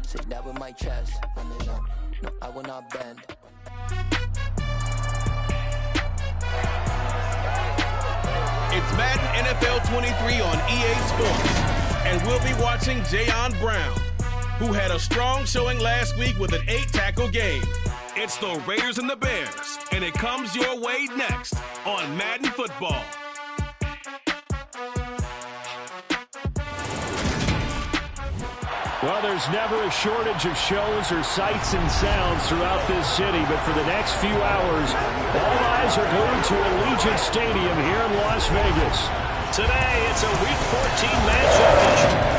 Say that with my chest. No, I will not bend. It's Madden NFL 23 on EA Sports. And we'll be watching Jayon Brown, who had a strong showing last week with an 8-tackle game. It's the Raiders and the Bears, and it comes your way next on Madden Football. Well, there's never a shortage of shows or sights and sounds throughout this city, but for the next few hours, all eyes are glued to Allegiant Stadium here in Las Vegas. Today, it's a Week 14 matchup edition.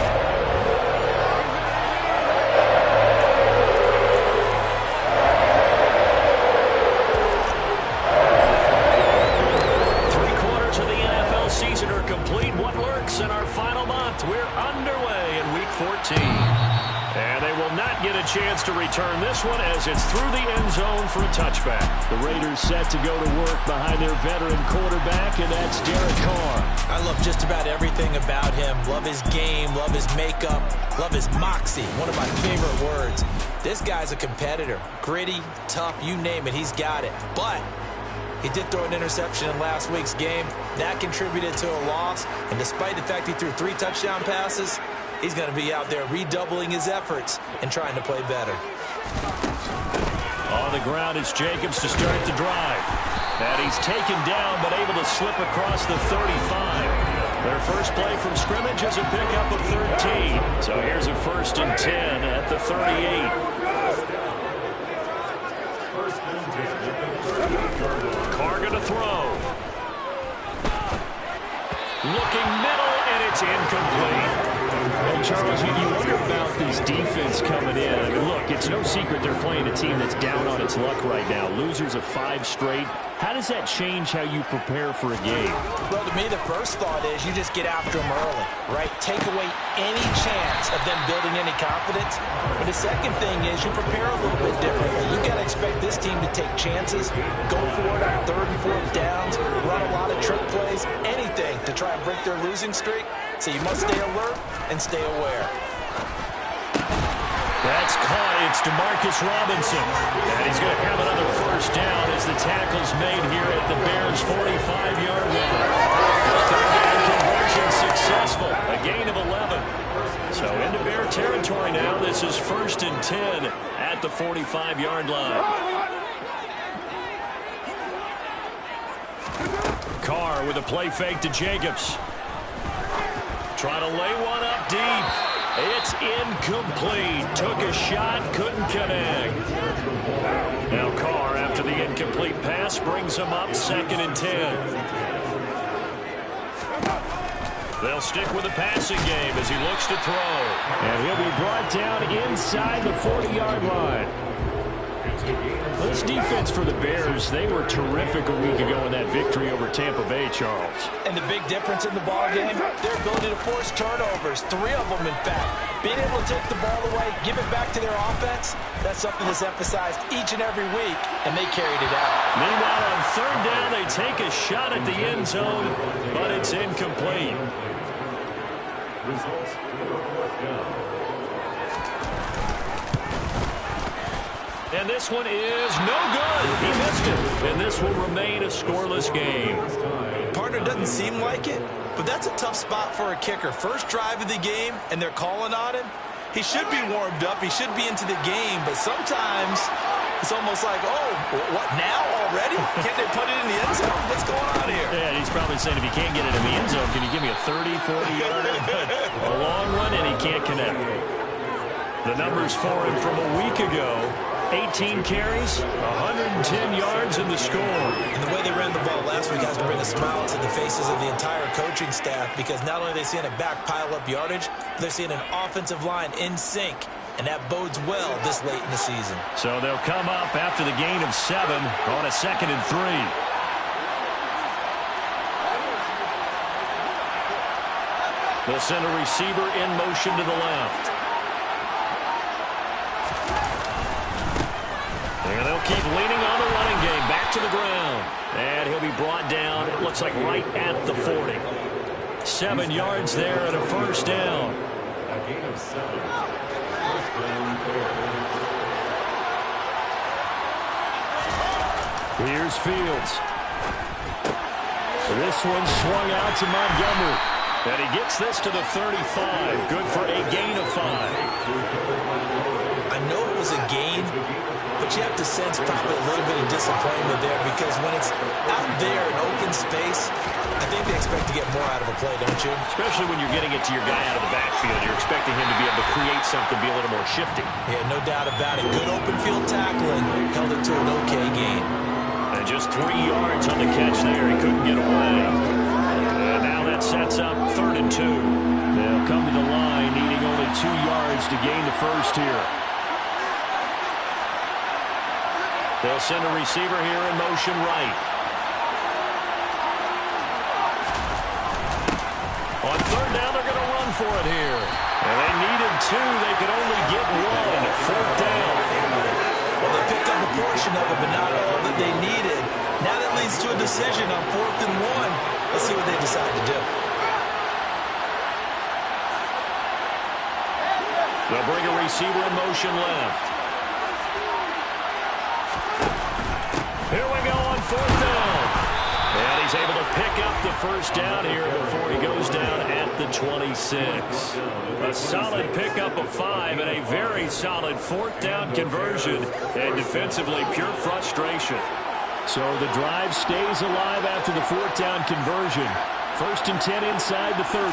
Season are complete. What lurks in our final month? We're underway in Week 14. And they will not get a chance to return this one as it's through the end zone for a touchback. The Raiders set to go to work behind their veteran quarterback, and that's Derek Carr. I love just about everything about him. Love his game, love his makeup, love his moxie. One of my favorite words. This guy's a competitor. Gritty, tough, you name it, he's got it. But he did throw an interception in last week's game. That contributed to a loss. And despite the fact he threw 3 touchdown passes, he's going to be out there redoubling his efforts and trying to play better. On the ground, it's Jacobs to start the drive. And he's taken down, but able to slip across the 35. Their first play from scrimmage is a pickup of 13. So here's a 1st and 10 at the 38. Carr going to throw. Looking middle, and it's incomplete. And Charles, you wonder about this defense coming in. I mean, look, it's no secret they're playing a team that's down on its luck right now. Losers of 5 straight. How does that change how you prepare for a game? Well, to me, the first thought is you just get after them early, right? Take away any chance of them building any confidence. But the second thing is you prepare a little bit differently. You got to expect this team to take chances, go for it on 3rd and 4th downs, run a lot of trick plays, anything to try and break their losing streak. So you must stay alert and stay aware. That's caught. It's DeMarcus Robinson. And he's going to have another 1st down as the tackle's made here at the Bears' 45-yard line. 3rd down conversion successful. A gain of 11. So into Bear territory now. This is 1st and 10 at the 45-yard line. Carr with a play fake to Jacobs. Trying to lay one up deep. It's incomplete. Took a shot, couldn't connect. Now Carr, after the incomplete pass, brings him up 2nd and 10. They'll stick with the passing game as he looks to throw. And he'll be brought down inside the 40-yard line. This defense for the Bears, they were terrific a week ago in that victory over Tampa Bay, Charles. And the big difference in the ball game, their ability to force turnovers, 3 of them in fact. Being able to take the ball away, give it back to their offense, that's something that's emphasized each and every week, and they carried it out. Meanwhile, on 3rd down, they take a shot at the end zone, but it's incomplete. Results. And this one is no good. He missed it. And this will remain a scoreless game. Partner, doesn't seem like it, but that's a tough spot for a kicker. First drive of the game, and they're calling on him. He should be warmed up. He should be into the game, but sometimes it's almost like, oh, what, now already? Can't they put it in the end zone? What's going on here? Yeah, he's probably saying, if you can't get it in the end zone, can you give me a 30, 40-yarder? A long one, and he can't connect. The numbers for him from a week ago: 18 carries, 110 yards in the score. And the way they ran the ball last week has to bring a smile to the faces of the entire coaching staff, because not only are they seeing a back pile up yardage, they're seeing an offensive line in sync, and that bodes well this late in the season. So they'll come up after the gain of 7 on a 2nd and 3. They'll send a receiver in motion to the left. And they'll keep leaning on the running game. Back to the ground. And he'll be brought down, it looks like, right at the 40. 7 yards there and a 1st down. A gain of 7. Here's Fields. This one swung out to Montgomery. And he gets this to the 35. Good for a gain of 5. I know it was a gain, but you have to sense probably a little bit of disappointment there because when it's out there in open space, I think they expect to get more out of a play, don't you? Especially when you're getting it to your guy out of the backfield. You're expecting him to be able to create something, be a little more shifty. Yeah, no doubt about it. Good open field tackling. Held it to an okay gain. And just 3 yards on the catch there. He couldn't get away. And now that sets up 3rd and 2. They'll come to the line needing only 2 yards to gain the first here. They'll send a receiver here in motion right. On 3rd down, they're going to run for it here. And they needed 2. They could only get 1. 4th down. Well, they picked up a portion of it, but not all that they needed. Now that leads to a decision on 4th and 1. Let's see what they decide to do. They'll bring a receiver in motion left. Here we go on 4th down. And he's able to pick up the first down here before he goes down at the 26. A solid pickup of 5 and a very solid 4th down conversion. And defensively, pure frustration. So the drive stays alive after the 4th down conversion. 1st and 10 inside the 30.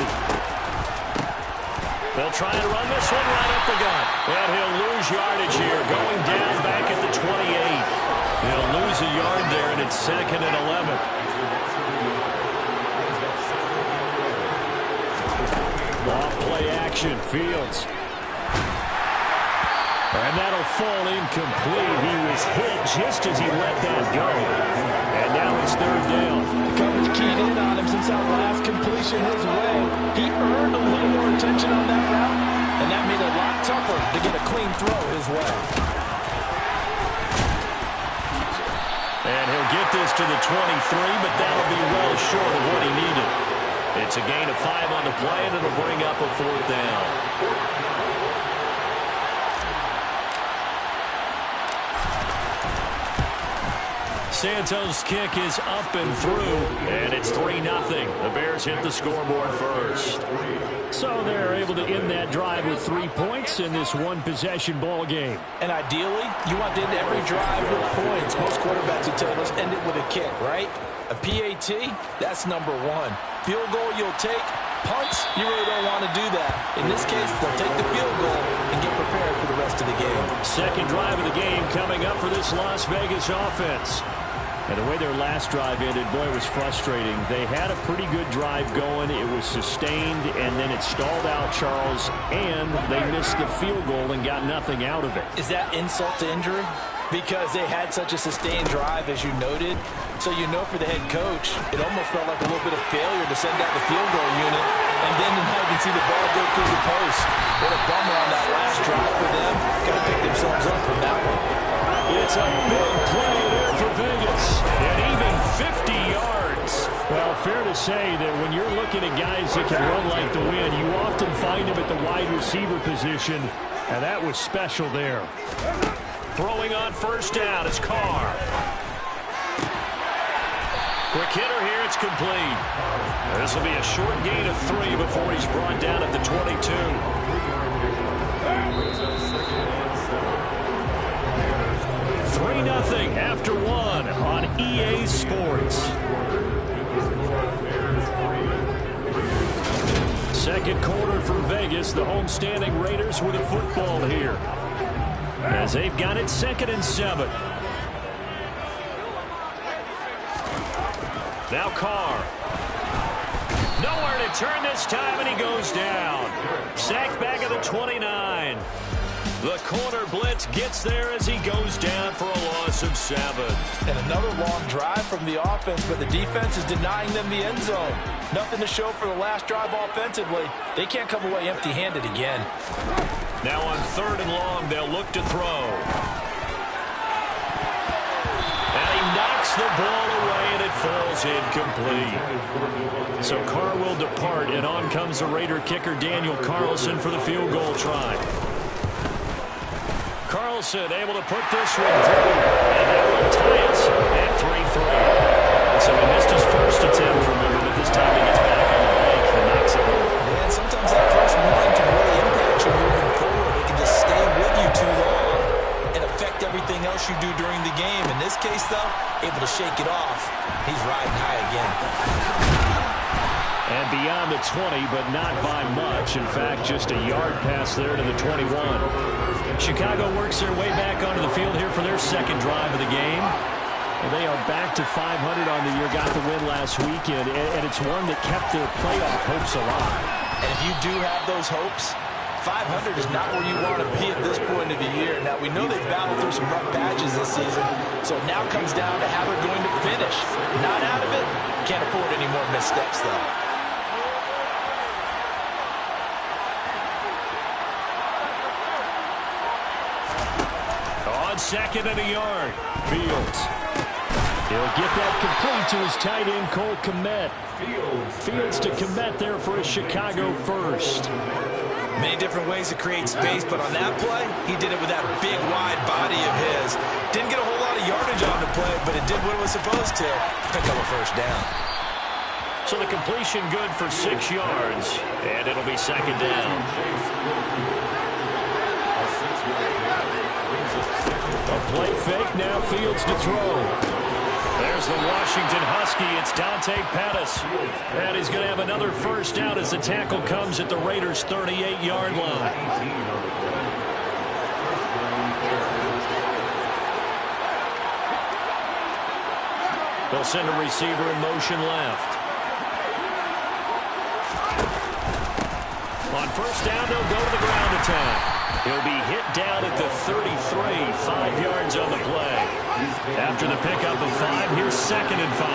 They'll try to run this one right up the gut. And he'll lose yardage here, going down back at the 28. He'll lose a yard there, and it's 2nd and 11. Off play action, Fields. And that'll fall incomplete. He was hit just as he let that go. And now it's 3rd down. Coverage keyed in on him since that last completion his way. He earned a little more attention on that route, and that made it a lot tougher to get a clean throw his way. And he'll get this to the 23, but that'll be well short of what he needed. It's a gain of 5 on the play, and it'll bring up a 4th down. Santos' kick is up and through, and it's 3-0. The Bears hit the scoreboard first. So they're able to end that drive with 3 points in this one-possession ball game. And ideally, you want to end every drive with points. Most quarterbacks would tell us end it with a kick, right? A PAT, that's number 1. Field goal you'll take. Punts, you really don't want to do that. In this case, they'll take the field goal and get prepared for the rest of the game. Second drive of the game coming up for this Las Vegas offense. And the way their last drive ended, boy, it was frustrating. They had a pretty good drive going. It was sustained, and then it stalled out, Charles, and they missed the field goal and got nothing out of it. Is that insult to injury? Because they had such a sustained drive, as you noted. So you know for the head coach, it almost felt like a little bit of failure to send out the field goal unit. And then now you can see the ball go through the post. What a bummer on that last drive for them. Got to pick themselves up from that one. It's a big play there for Vegas. And even 50 yards. Well, fair to say that when you're looking at guys that can run like the wind, you often find them at the wide receiver position. And that was special there. Throwing on 1st down is Carr. Quick hitter here, it's complete. This will be a short gain of 3 before he's brought down at the 22. 3-0 after 1 on EA Sports. Second quarter for Vegas. The homestanding Raiders with a football here, as they've got it 2nd and 7. Now Carr. Nowhere to turn this time, and he goes down. Sacked back at the 29. The corner blitz gets there as he goes down for a loss of 7. And another long drive from the offense, but the defense is denying them the end zone. Nothing to show for the last drive offensively. They can't come away empty-handed again. Now on 3rd and long, they'll look to throw. And he knocks the ball away, and it falls incomplete. So Carr will depart, and on comes the Raider kicker, Daniel Carlson, for the field goal try. Carlson able to put this one through, and that will tie us at 3-3. So he missed his first attempt, remember, but this time he gets back on the bank and knocks it home. Man, sometimes that first one can really impact you moving forward. It can just stay with you too long and affect everything else you do during the game. In this case, though, able to shake it off. He's riding high again. And beyond the 20, but not by much. In fact, just a yard pass there to the 21. Chicago works their way back onto the field here for their second drive of the game. And they are back to 500 on the year, got the win last weekend, and it's one that kept their playoff hopes alive. And if you do have those hopes, 500 is not where you want to be at this point of the year. Now, we know they've battled through some rough patches this season, so it now comes down to how they're going to finish. Not out of it. Can't afford any more missteps, though. On second and a yard, Fields. He'll get that complete to his tight end, Cole Kmet. Fields to Kmet there for a Chicago first. Many different ways to create space, but on that play, he did it with that big, wide body of his. Didn't get a whole lot of yardage on the play, but it did what it was supposed to. Pick up a first down. So the completion good for 6 yards, and it'll be second down. A play fake, now Fields to throw. There's the Washington Husky. It's Dante Pettis. And he's going to have another first down as the tackle comes at the Raiders' 38-yard line. They'll send a receiver in motion left. On first down, they'll go to the ground attack. He'll be hit down at the 33, 5 yards on the play. After the pickup of 5, here's second and 5.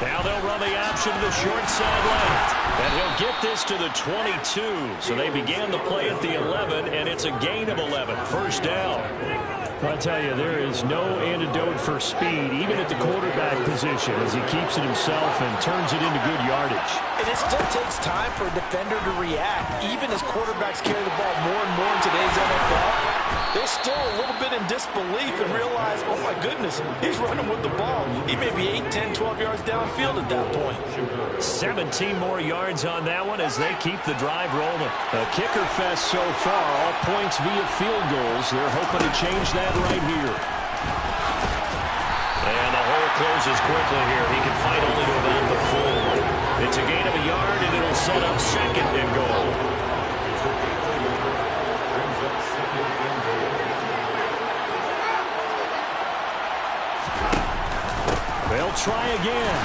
Now they'll run the option to the short side left. And he'll get this to the 22. So they began the play at the 11, and it's a gain of 11. First down. I tell you, there is no antidote for speed, even at the quarterback position, as he keeps it himself and turns it into good yardage. And it still takes time for a defender to react. Even as quarterbacks carry the ball more and more in today's NFL, they're still a little bit in disbelief and realize, oh my goodness, he's running with the ball. He may be 8, 10, 12 yards downfield at that point. 17 more yards on that one as they keep the drive rolling. A kicker fest so far, all points via field goals. They're hoping to change that right here. And the hole closes quickly here. He can fight only to about the full. It's a gain of a yard, and it'll set up second and goal. They'll try again.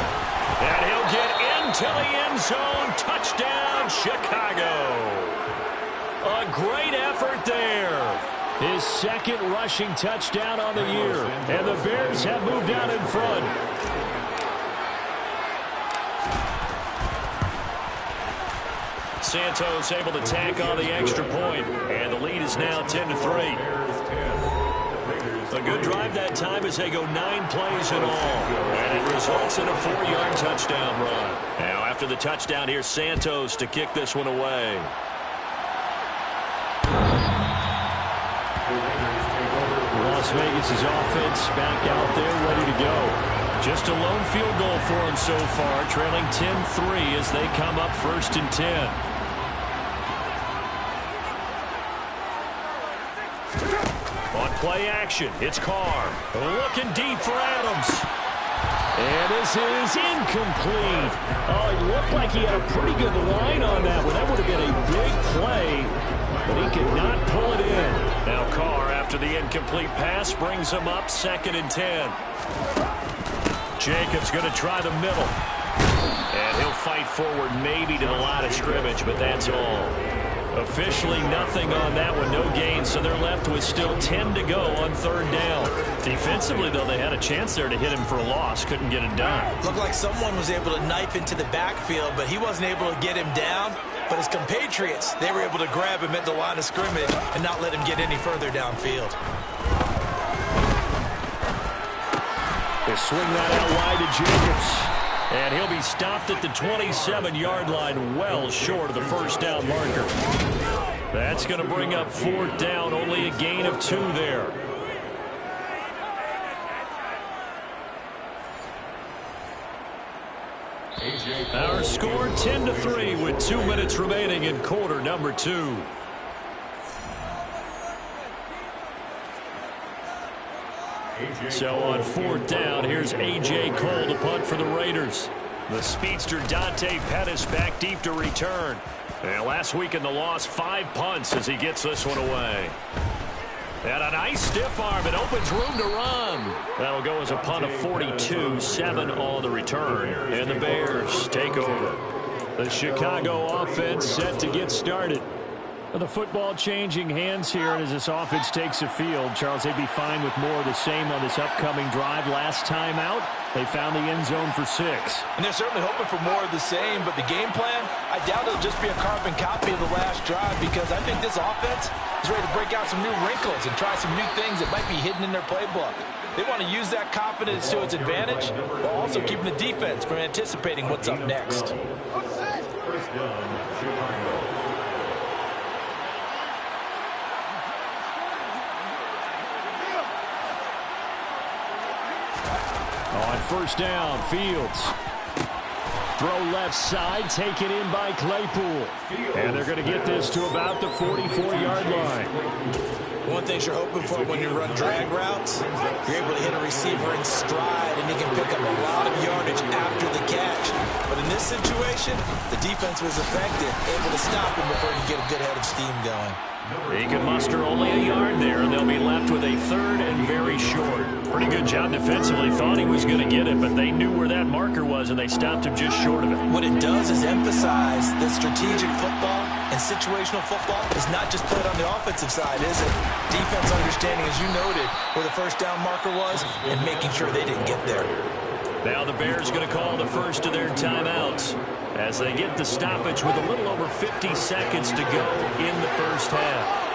And he'll get into the end zone. Touchdown, Chicago. A great effort there. His second rushing touchdown on the year. And the Bears have moved out in front. Santos able to tack on the extra point. And the lead is now 10-3. A good drive that time as they go 9 plays in all. And it results in a 4-yard touchdown run. Now after the touchdown, here's Santos to kick this one away. Las Vegas' offense back out there ready to go. Just a lone field goal for them so far, trailing 10-3 as they come up 1st and 10. On play action, it's Carr. Looking deep for Adams. And this is incomplete. Oh, it looked like he had a pretty good line on that one. That would have been a big play, but he could not pull it in. Now Carr, after the incomplete pass, brings him up 2nd and 10. Jacobs going to try the middle. And he'll fight forward maybe to the line of scrimmage, but that's all. Officially nothing on that one, no gain, so they're left with still 10 to go on 3rd down. Defensively, though, they had a chance there to hit him for a loss, couldn't get it done. Looked like someone was able to knife into the backfield, but he wasn't able to get him down. But his compatriots, they were able to grab him at the line of scrimmage and not let him get any further downfield. They swing that out wide to Jacobs. And he'll be stopped at the 27-yard line, well short of the first down marker. That's going to bring up fourth down, only a gain of 2 there. Our score 10-3 with 2 minutes remaining in quarter number 2. So on fourth down, here's A.J. Cole to punt for the Raiders. The speedster Dante Pettis back deep to return. And last week in the loss, 5 punts as he gets this one away. And a nice stiff arm. It opens room to run. That'll go as a punt of 42, 7 on the return. And the Bears take over. The Chicago offense set to get started. The football changing hands here, and as this offense takes the field, Charles, they'd be fine with more of the same on this upcoming drive. Last time out, they found the end zone for 6. And they're certainly hoping for more of the same, but the game plan, I doubt it'll just be a carbon copy of the last drive, because I think this offense is ready to break out some new wrinkles and try some new things that might be hidden in their playbook. They want to use that confidence to its advantage, while also keeping the defense from anticipating what's up next. On first down, Fields. Throw left side, taken in by Claypool. And they're going to get this to about the 44-yard line. One thing you're hoping for when you run drag routes, you're able to hit a receiver in stride, and he can pick up a lot of yardage after the catch. But in this situation, the defense was effective, able to stop him before he could get a good head of steam going. He can muster only a yard there, and they'll be left with a third and very short. Pretty good job defensively. Thought he was going to get it, but they knew where that marker was, and they stopped him just short of it. What it does is emphasize that strategic football and situational football is not just played on the offensive side, is it? Defense understanding, as you noted, where the first down marker was and making sure they didn't get there. Now the Bears going to call the first of their timeouts as they get the stoppage with a little over 50 seconds to go in the first half.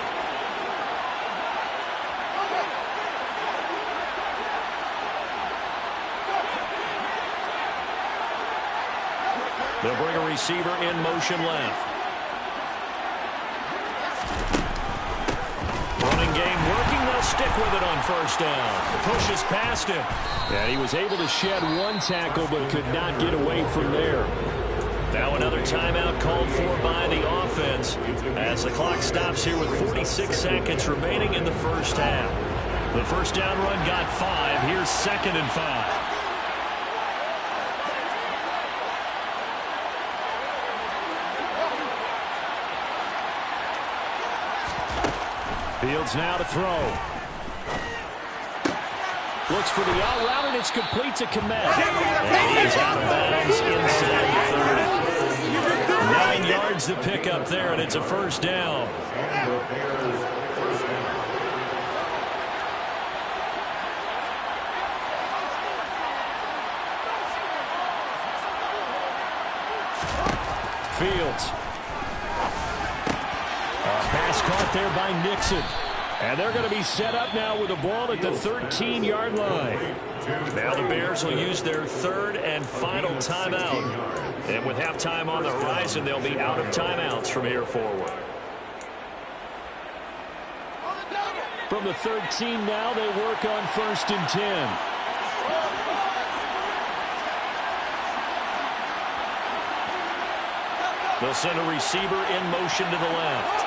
They'll bring a receiver in motion left. Running game working. They'll stick with it on first down. Pushes past him. And he was able to shed one tackle but could not get away from there. Now another timeout called for by the offense as the clock stops here with 46 seconds remaining in the first half. The first down run got 5. Here's 2nd and 5. Fields now to throw. Looks for the out route, and it's complete to Kmet. And he's out of bounds inside the 30. 9 yards to pick up there, and it's a first down. Fields. Pass caught there by Nixon. And they're going to be set up now with the ball at the 13-yard line. Now the Bears will use their third and final timeout. And with halftime on the horizon, they'll be out of timeouts from here forward. From the 13 now, they work on 1st and 10. They'll send a receiver in motion to the left.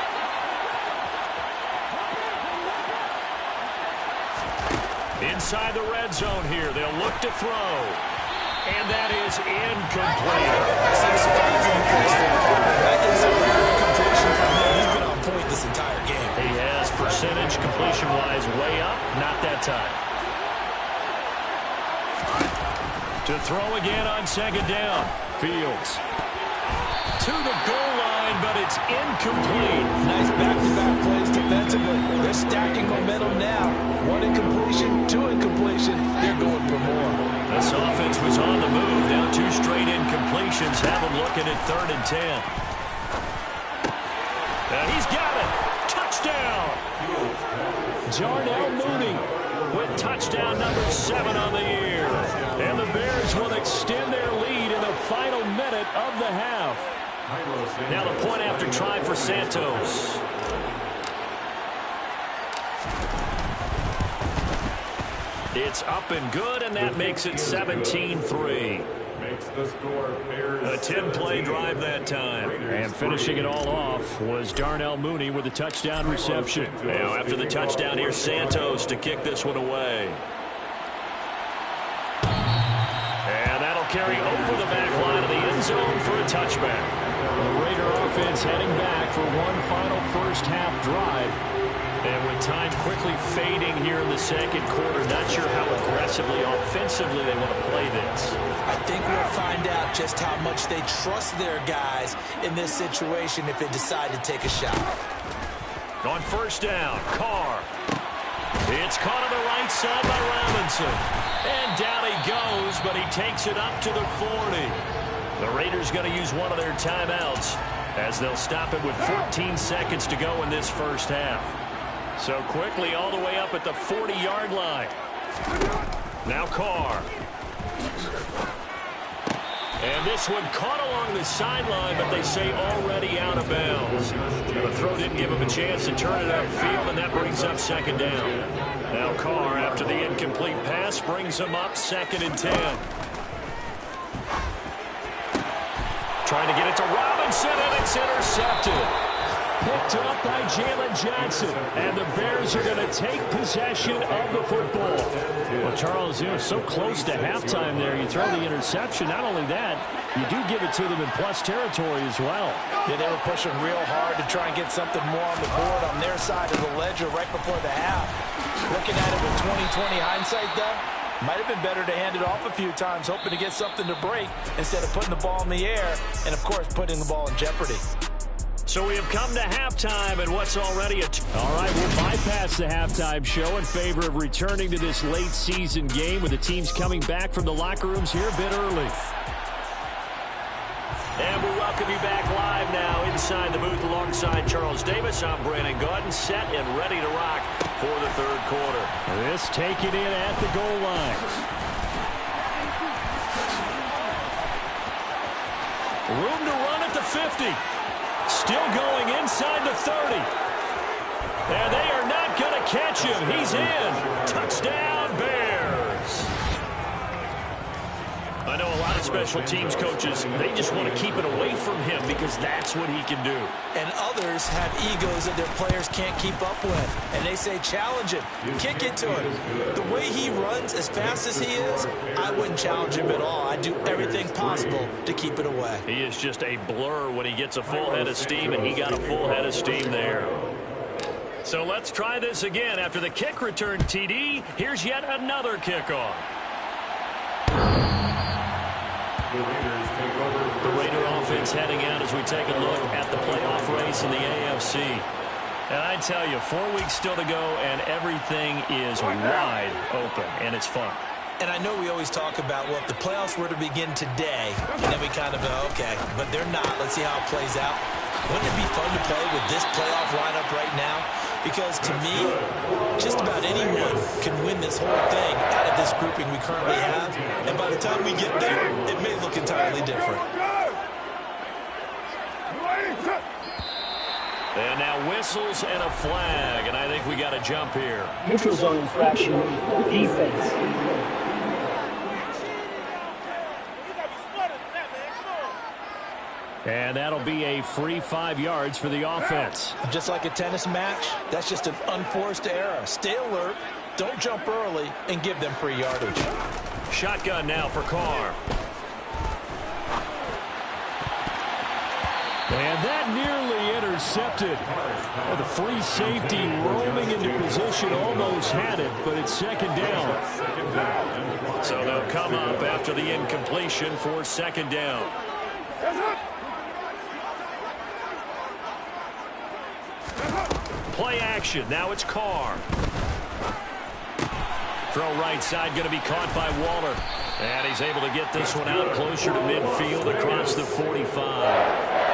Inside the red zone here, they'll look to throw. And that is incomplete. That is a rare completion from him. He's been on point this entire game. He has percentage completion-wise way up, not that time. To throw again on 2nd down. Fields. To the goal line, but it's incomplete. Nice back-to-back plays defensively. They're stacking momentum now. 1 incompletion, 2 incompletion. They're going for more. This offense was on the move. Now 2 straight incompletions. Have them looking at 3rd and 10. And he's got it. Touchdown. Jarnell Mooney with touchdown number 7 on the year. And the Bears will extend their lead final minute of the half. Now the point after try for Santos. It's up and good, and that makes it 17-3. A 10-play drive that time. And finishing it all off was Darnell Mooney with a touchdown reception. Now after the touchdown, here's Santos to kick this one away. And that'll carry over the back line of the end zone for a touchback. The Raider offense heading back for one final first-half drive. And with time quickly fading here in the second quarter, not sure how aggressively, offensively they want to play this. I think we'll find out just how much they trust their guys in this situation if they decide to take a shot. On first down, Carr. It's caught on the right side by Robinson. And down he goes, but he takes it up to the 40. The Raiders going to use one of their timeouts as they'll stop it with 14 seconds to go in this first half. So quickly all the way up at the 40-yard line. Now Carr. And this one caught along the sideline, but they say already out of bounds. The throw didn't give him a chance to turn it upfield, and that brings up second down. Now Carr, after the incomplete pass, brings him up 2nd and 10. Trying to get it to Robinson, and it's intercepted. Picked up by Jalen Johnson. And the Bears are going to take possession of the football. Well, Charles, so close to halftime there. You throw the interception. Not only that, you do give it to them in plus territory as well. Yeah, they were pushing real hard to try and get something more on the board on their side of the ledger right before the half. Looking at it with 20/20 hindsight, though, might have been better to hand it off a few times, hoping to get something to break instead of putting the ball in the air and, of course, putting the ball in jeopardy. So we have come to halftime, and what's already a... All right, we'll bypass the halftime show in favor of returning to this late-season game with the teams coming back from the locker rooms here a bit early. And we welcome you back live now inside the booth alongside Charles Davis. I'm Brandon Gaudin, set and ready to rock for the third quarter. This taken in at the goal line. Room to run at the 50. Still going inside the 30. And they are not going to catch him. He's in. Touchdown, Bears. I know a lot of special teams coaches, they just want to keep it away from him because that's what he can do. And others have egos that their players can't keep up with. And they say, challenge him. Kick it to him. The way he runs as fast as he is, I wouldn't challenge him at all. I'd do everything possible to keep it away. He is just a blur when he gets a full head of steam, and he got a full head of steam there. So let's try this again. After the kick return TD, here's yet another kickoff. The Raider offense heading out as we take a look at the playoff race in the AFC. And I tell you, 4 weeks still to go, and everything is wide open, and it's fun. And I know we always talk about, well, if the playoffs were to begin today, and then we kind of go, okay, but they're not. Let's see how it plays out. Wouldn't it be fun to play with this playoff lineup right now? Because to me, just about anyone can win this whole thing out of this grouping we currently have. And by the time we get there, it may look entirely different. And now whistles and a flag, and I think we got to jump here. Neutral zone infraction, defense. And that'll be a free 5 yards for the offense. Just like a tennis match, that's just an unforced error. Stay alert, don't jump early, and give them free yardage. Shotgun now for Carr. And that nearly intercepted. The free safety roaming into position almost had it, but it's second down. So they'll come up after the incompletion for second down. Play action. Now it's Carr. Throw right side going to be caught by Waller. And he's able to get this one out closer to midfield across the 45.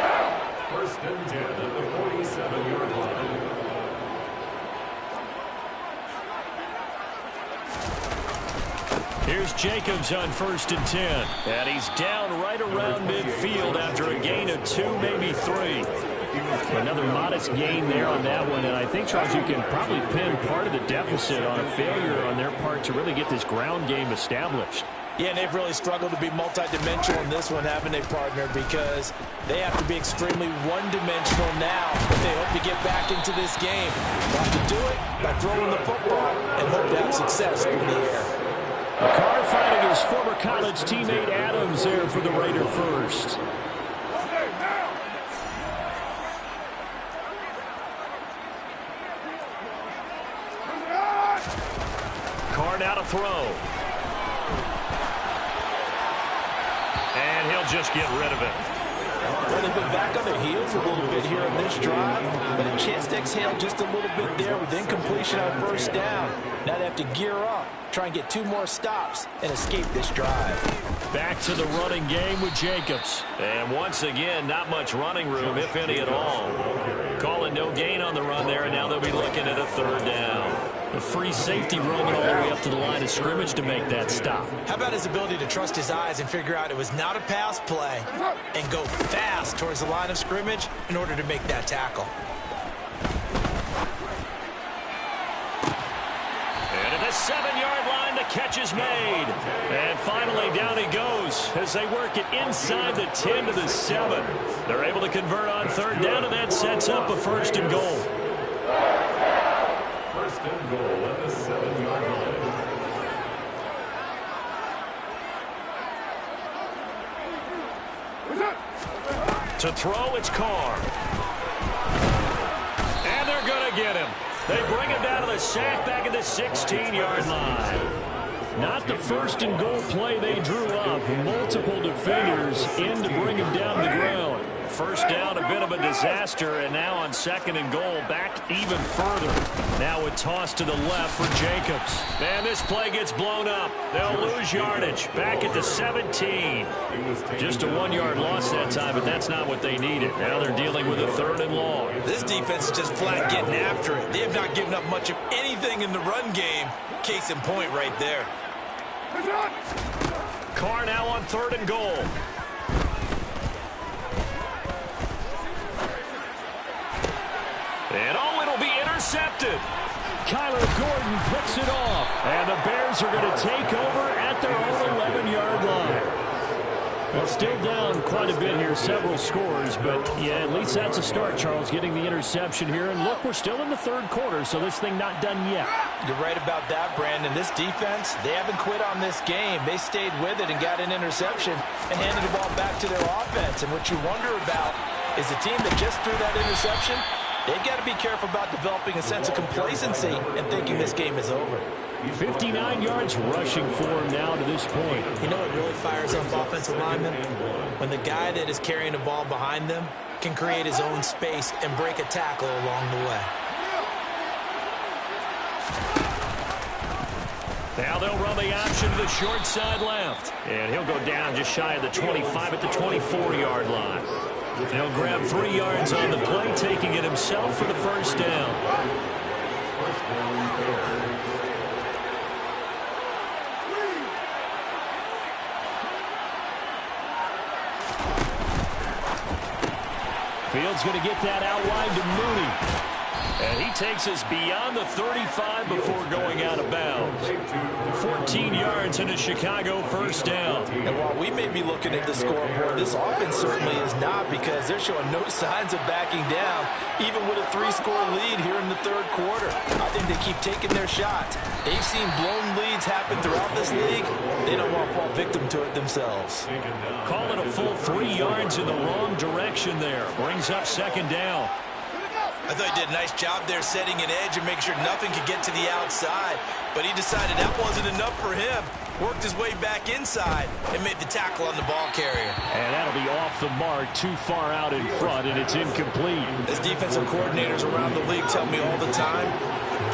First and 10 at the 47-yard line. Here's Jacobs on 1st and 10. And he's down right around midfield after a gain of 2, maybe 3. Another modest gain there on that one. And I think, Charles, you can probably pin part of the deficit on a failure on their part to really get this ground game established. Yeah, and they've really struggled to be multidimensional in this one, haven't they, partner? Because they have to be extremely one-dimensional now if they hope to get back into this game. They have to do it by throwing the football and hope to have success in the air. Carr finding his former college teammate Adams there for the Raider first. Carr now to throw. And he'll just get rid of it. Well, they've been back on their heels a little bit here in this drive, but a chance to exhale just a little bit there with incompletion on 1st down. Now they have to gear up, try and get 2 more stops, and escape this drive. Back to the running game with Jacobs. And once again, not much running room, if any at all. Calling no gain on the run there, and now they'll be looking at a 3rd down. The free safety roaming all the way up to the line of scrimmage to make that stop. How about his ability to trust his eyes and figure out it was not a pass play and go fast towards the line of scrimmage in order to make that tackle. And at the 7-yard line, the catch is made. And finally, down he goes as they work it inside the 10 to the 7. They're able to convert on 3rd down, and that sets up a 1st and goal. 1st and goal at the 7-yard line. To throw, it's Carr. And they're going to get him. They bring him down to the sack back at the 16-yard line. Not the 1st and goal play they drew up. Multiple defenders in to bring him down to the ground. 1st down, a bit of a disaster, and now on 2nd and goal, back even further. Now a toss to the left for Jacobs. And this play gets blown up. They'll lose yardage. Back at the 17. Just a 1-yard loss that time, but that's not what they needed. Now they're dealing with a 3rd and long. This defense is just flat getting after it. They have not given up much of anything in the run game. Case in point right there. Carr now on 3rd and goal. And it'll be intercepted. Kyler Gordon picks it off. And the Bears are going to take over at their own 11-yard line. Well, still down quite a bit here, several scores, but yeah, at least that's a start, Charles, getting the interception here. And look, we're still in the 3rd quarter, so this thing not done yet. You're right about that, Brandon. This defense, they haven't quit on this game. They stayed with it and got an interception and handed the ball back to their offense. And what you wonder about is the team that just threw that interception, they've got to be careful about developing a sense of complacency and thinking this game is over. 59 yards rushing for him now to this point. You know what really fires up offensive linemen? When the guy that is carrying the ball behind them can create his own space and break a tackle along the way. Now they'll run the option to the short side left. And he'll go down just shy of the 25 at the 24-yard line. He'll grab 3 yards on the play, taking it himself for the 1st down. 1st down, Bears. Fields going to get that out wide to Mooney. And he takes us beyond the 35 before going out of bounds. 14 yards into Chicago, 1st down. And while we may be looking at the scoreboard, this offense certainly is not, because they're showing no signs of backing down, even with a 3-score lead here in the 3rd quarter. I think they keep taking their shots. They've seen blown leads happen throughout this league. They don't want to fall victim to it themselves. Call it a full 3 yards in the wrong direction there. Brings up 2nd down. I thought he did a nice job there setting an edge and making sure nothing could get to the outside. But he decided that wasn't enough for him. Worked his way back inside and made the tackle on the ball carrier. And that'll be off the mark, too far out in front, and it's incomplete. As defensive coordinators around the league tell me all the time,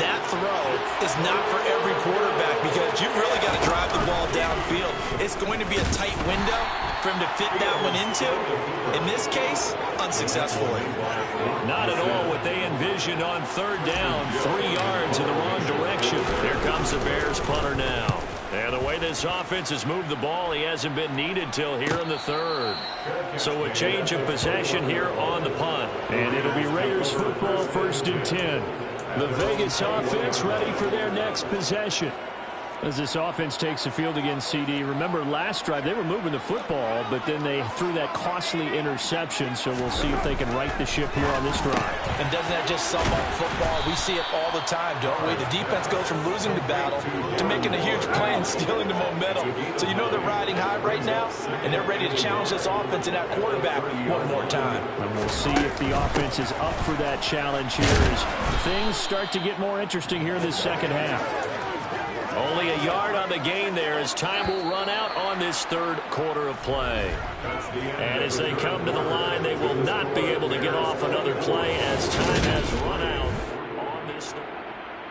that throw is not for every quarterback, because you've really got to drive the ball downfield. It's going to be a tight window for him to fit that one into. In this case, unsuccessfully. Not at all what they envisioned on 3rd down. 3 yards in the wrong direction. Here comes the Bears punter now. And the way this offense has moved the ball, he hasn't been needed till here in the third. So a change of possession here on the punt. And it'll be Raiders football, 1st and 10. The Vegas offense ready for their next possession. As this offense takes the field against CD, remember last drive they were moving the football, but then they threw that costly interception, so we'll see if they can right the ship here on this drive. And doesn't that just sum up football? We see it all the time, don't we? The defense goes from losing the battle to making a huge play and stealing the momentum. So you know they're riding high right now, and they're ready to challenge this offense and that quarterback one more time. And we'll see if the offense is up for that challenge here as things start to get more interesting here in this second half. Only a yard on the gain there as time will run out on this third quarter of play. And as they come to the line, they will not be able to get off another play as time has run out on this.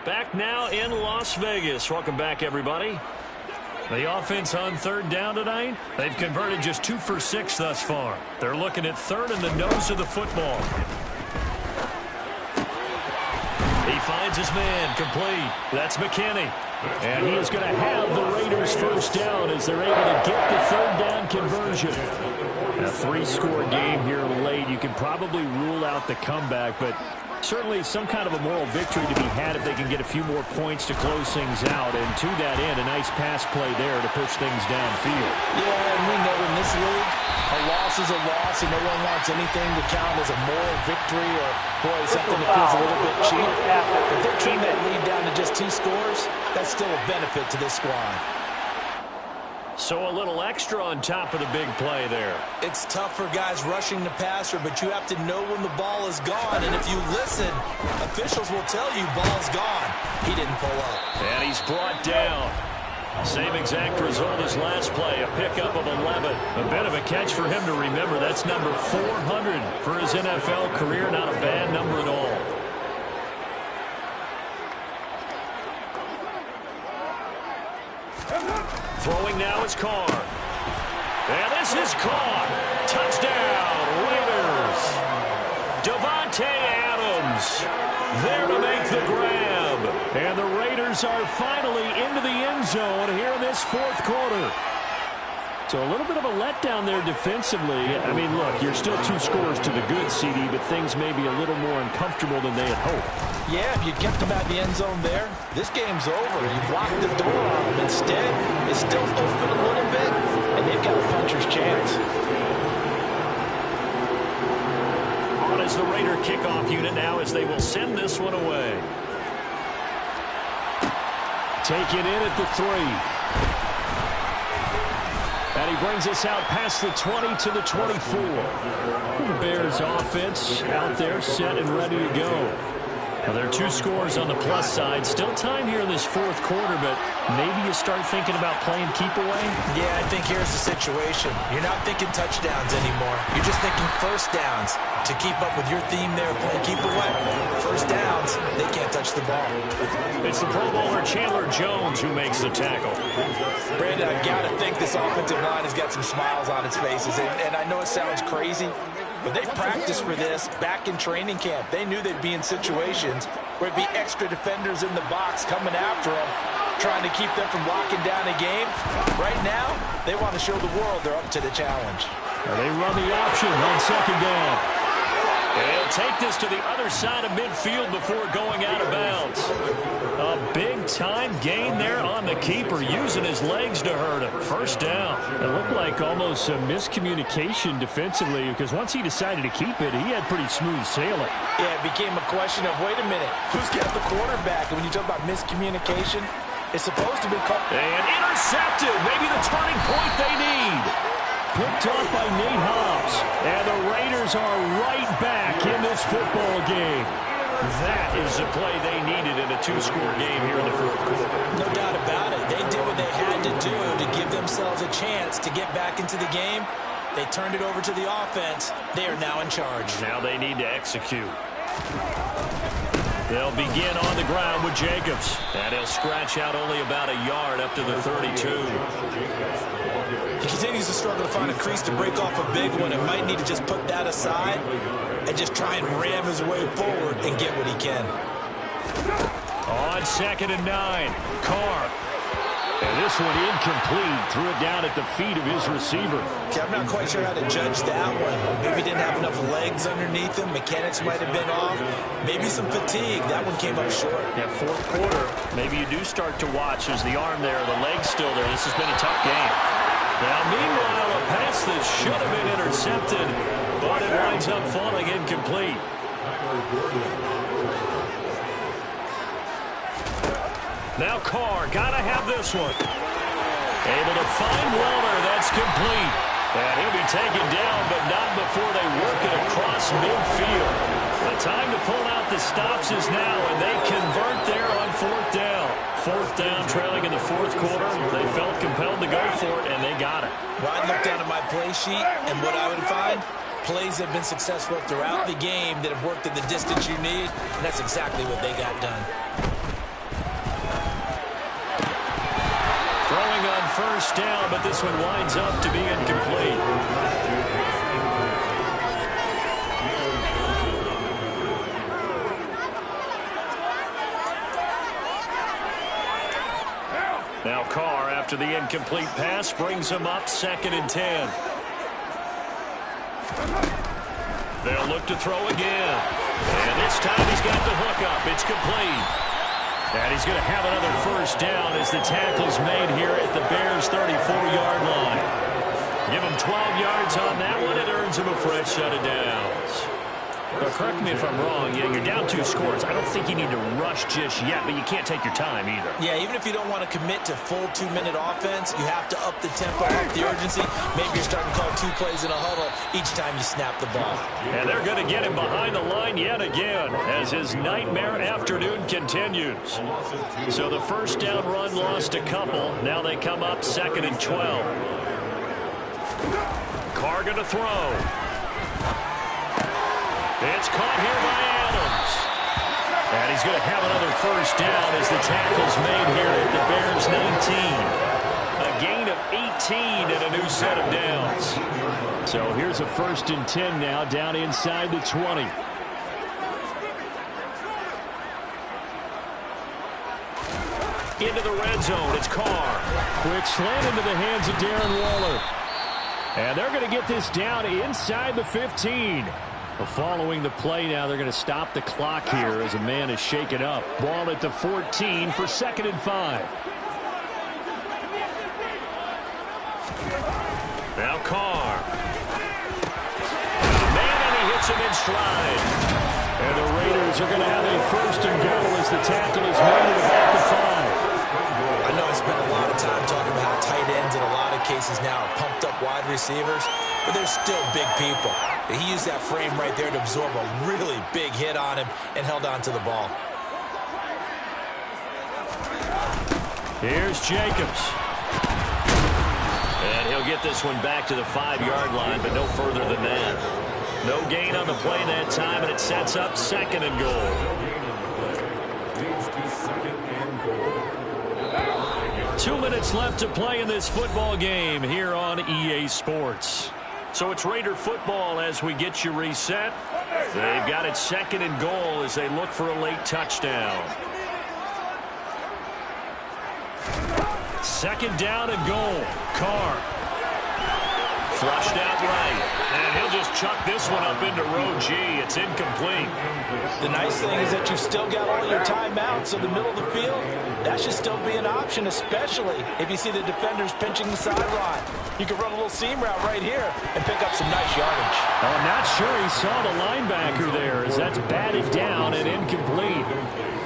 Back now in Las Vegas. Welcome back, everybody. The offense on 3rd down tonight, they've converted just 2 for 6 thus far. They're looking at 3rd and the nose of the football. He finds his man complete. That's McKinney. And he is going to have the Raiders 1st down as they're able to get the 3rd down conversion. A 3-score game here late. You can probably rule out the comeback, but certainly some kind of a moral victory to be had if they can get a few more points to close things out. And to that end, a nice pass play there to push things downfield. Yeah, and we know in this league, a loss is a loss, and no one wants anything to count as a moral victory or, boy, something that feels a little bit cheap. If they're keeping that lead down to just 2 scores, that's still a benefit to this squad. So a little extra on top of the big play there. It's tough for guys rushing the passer, but you have to know when the ball is gone. And if you listen, officials will tell you ball's gone. He didn't pull up. And he's brought down. Same exact result as last play, a pickup of 11. A bit of a catch for him to remember. That's number 400 for his NFL career. Not a bad number at all. Throwing now is Carr. And this is caught. Touchdown, Raiders. Davante Adams there to make the grab. And the Raiders are finally into the end zone here in this 4th quarter. So a little bit of a letdown there defensively. I mean, look, you're still 2 scores to the good, CD, but things may be a little more uncomfortable than they had hoped. Yeah, if you kept them at the end zone there, this game's over. You blocked the door on them. Instead, it's still open a little bit, and they've got a puncher's chance. On is the Raider kickoff unit now as they will send this one away. Taken in at the 3. And he brings us out past the 20 to the 24. The Bears offense out there set and ready to go. Now, there are 2 scores on the plus side. Still time here in this 4th quarter, but maybe you start thinking about playing keep away? Yeah, I think here's the situation. You're not thinking touchdowns anymore. You're just thinking 1st downs to keep up with your theme there, playing keep away. 1st downs, they can't touch the ball. It's the Pro Bowler Chandler Jones who makes the tackle. Brandon, I've got to think this offensive line has got some smiles on its faces. And I know it sounds crazy, but they practiced for this back in training camp. They knew they'd be in situations where it'd be extra defenders in the box coming after them, trying to keep them from locking down a game. Right now, they want to show the world they're up to the challenge. They run the option on 2nd down. And he'll take this to the other side of midfield before going out of bounds. A big-time gain there on the keeper, using his legs to hurt him. 1st down. It looked like almost a miscommunication defensively because once he decided to keep it, he had pretty smooth sailing. Yeah, it became a question of, wait a minute, who's got the quarterback? And when you talk about miscommunication, it's supposed to be called. And intercepted. Maybe the turning point they need. Picked off by Nate Hobbs. And the Raiders are right back in this football game. That is the play they needed in a 2-score game here in the 4th quarter. No doubt about it. They did what they had to do to give themselves a chance to get back into the game. They turned it over to the offense. They are now in charge. Now they need to execute. They'll begin on the ground with Jacobs. And he'll scratch out only about a yard up to the 32. He continues to struggle to find a crease to break off a big one and might need to just put that aside and just try and ram his way forward and get what he can. On 2nd and 9, Carr. And this one incomplete. Threw it down at the feet of his receiver. Okay, I'm not quite sure how to judge that one. Maybe he didn't have enough legs underneath him. Mechanics might have been off. Maybe some fatigue. That one came up short. Yeah, fourth quarter, maybe you do start to watch as the arm there, the leg's still there. This has been a tough game. Now, meanwhile, a pass that should have been intercepted, but it winds up falling incomplete. Now Carr, gotta have this one. Able to find Waller, that's complete. And he'll be taken down, but not before they work it across midfield. The time to pull out the stops is now, and they convert there on fourth down. Fourth down, trailing in the fourth quarter. They felt compelled to go for it, and they got it. Well, I'd look down at my play sheet, and what I would find, plays have been successful throughout the game that have worked at the distance you need, and that's exactly what they got done. Throwing on first down, but this one winds up to be incomplete. Now Carr, after the incomplete pass, brings him up 2nd and 10. They'll look to throw again. And this time he's got the hook up. It's complete. And he's going to have another first down as the tackle's made here at the Bears' 34-yard line. Give him 12 yards on that one. It earns him a fresh set of downs. But correct me if I'm wrong. Yeah, you're down 2 scores. I don't think you need to rush just yet, but you can't take your time either. Yeah, even if you don't want to commit to full 2-minute offense, you have to up the tempo, up the urgency. Maybe you're starting to call 2 plays in a huddle each time you snap the ball. And they're going to get him behind the line yet again as his nightmare afternoon continues. So the first down run lost a couple. Now they come up 2nd and 12. Carr going to throw. It's caught here by Adams. And he's going to have another first down as the tackle's made here at the Bears 19. A gain of 18 and a new set of downs. So here's a 1st and 10 now down inside the 20. Into the red zone. It's Carr. Quick slant into the hands of Darren Waller. And they're going to get this down inside the 15. Following the play now, they're going to stop the clock here as a man is shaken up. Ball at the 14 for 2nd and 5. Now Carr. Man, and he hits him in stride. And the Raiders are going to have a 1st and goal as the tackle is made at about the 5. I know I spent a lot of time talking about how tight ends in a lot of cases now are pumped up wide receivers, but they're still big people. He used that frame right there to absorb a really big hit on him and held on to the ball. Here's Jacobs. And he'll get this one back to the 5-yard line, but no further than that. No gain on the play that time, and it sets up 2nd and goal. 2 minutes left to play in this football game here on EA Sports. So it's Raider football as we get you reset. They've got it 2nd and goal as they look for a late touchdown. 2nd down and goal. Carr. Flushed out right. And he'll just chuck this one up into row G. It's incomplete. The nice thing is that you've still got all your timeouts in the middle of the field. That should still be an option, especially if you see the defenders pinching the sideline. You can run a little seam route right here and pick up some nice yardage. I'm not sure he saw the linebacker there as that's batted down and incomplete.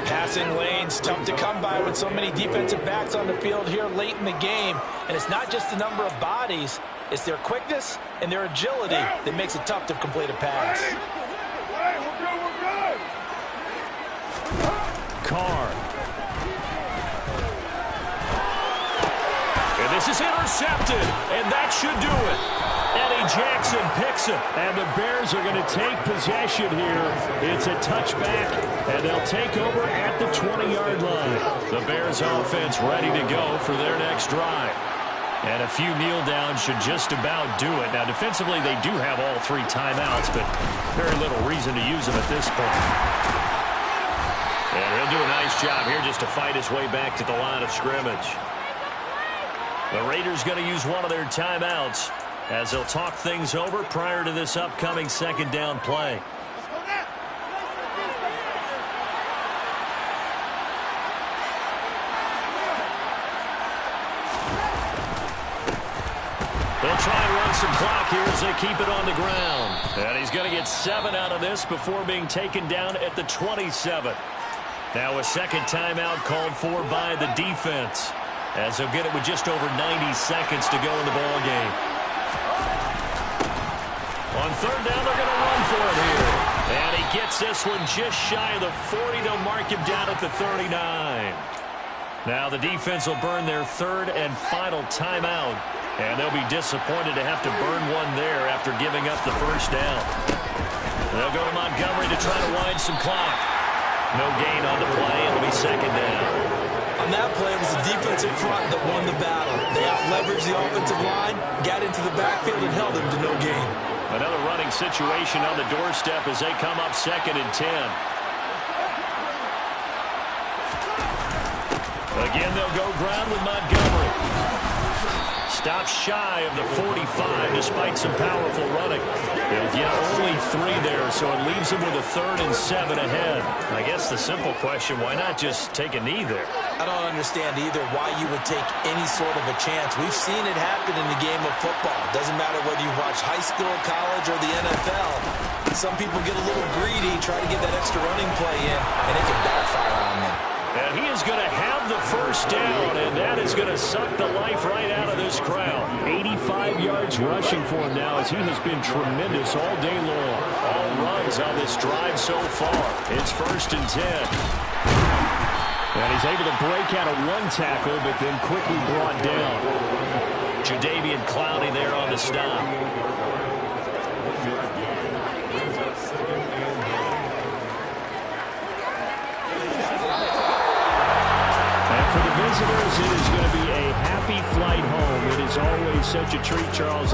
Passing lanes, tough to come by with so many defensive backs on the field here late in the game. And it's not just the number of bodies, it's their quickness and their agility that makes it tough to complete a pass. Carr. And this is intercepted, and that should do it. Eddie Jackson picks it, and the Bears are going to take possession here. It's a touchback, and they'll take over at the 20-yard line. The Bears offense ready to go for their next drive. And a few kneel downs should just about do it. Now, defensively, they do have all 3 timeouts, but very little reason to use them at this point. And he'll do a nice job here just to fight his way back to the line of scrimmage. The Raiders going to use one of their timeouts as they'll talk things over prior to this upcoming second down play. They'll try and run some clock here as they keep it on the ground. And he's going to get 7 out of this before being taken down at the 27. Now a second timeout called for by the defense, as they'll get it with just over 90 seconds to go in the ball game. On third down, they're going to run for it here. And he gets this one just shy of the 40. They'll mark him down at the 39. Now the defense will burn their third and final timeout, and they'll be disappointed to have to burn one there after giving up the first down. They'll go to Montgomery to try to wind some clock. No gain on the play. It'll be second down. On that play, it was the defensive front that won the battle. They out-leveraged the offensive line, got into the backfield, and held them to no gain. Another running situation on the doorstep as they come up second and 10. Again, they'll go ground with Montgomery. Stops shy of the 45 despite some powerful running. They'll get only 3 there, so it leaves them with a 3rd and 7 ahead. I guess the simple question, why not just take a knee there? I don't understand either why you would take any sort of a chance. We've seen it happen in the game of football. Doesn't matter whether you watch high school, college, or the NFL. Some people get a little greedy, try to get that extra running play in, and it can backfire on them. And he is going to have the first down, and that is going to suck the life right out of this crowd. 85 yards rushing for him now, as he has been tremendous all day long. All runs on this drive so far. It's 1st and 10. And he's able to break out of one tackle, but then quickly brought down. Jadeveon Clowney there on the stop. For the visitors, it is going to be a happy flight home. It is always such a treat, Charles.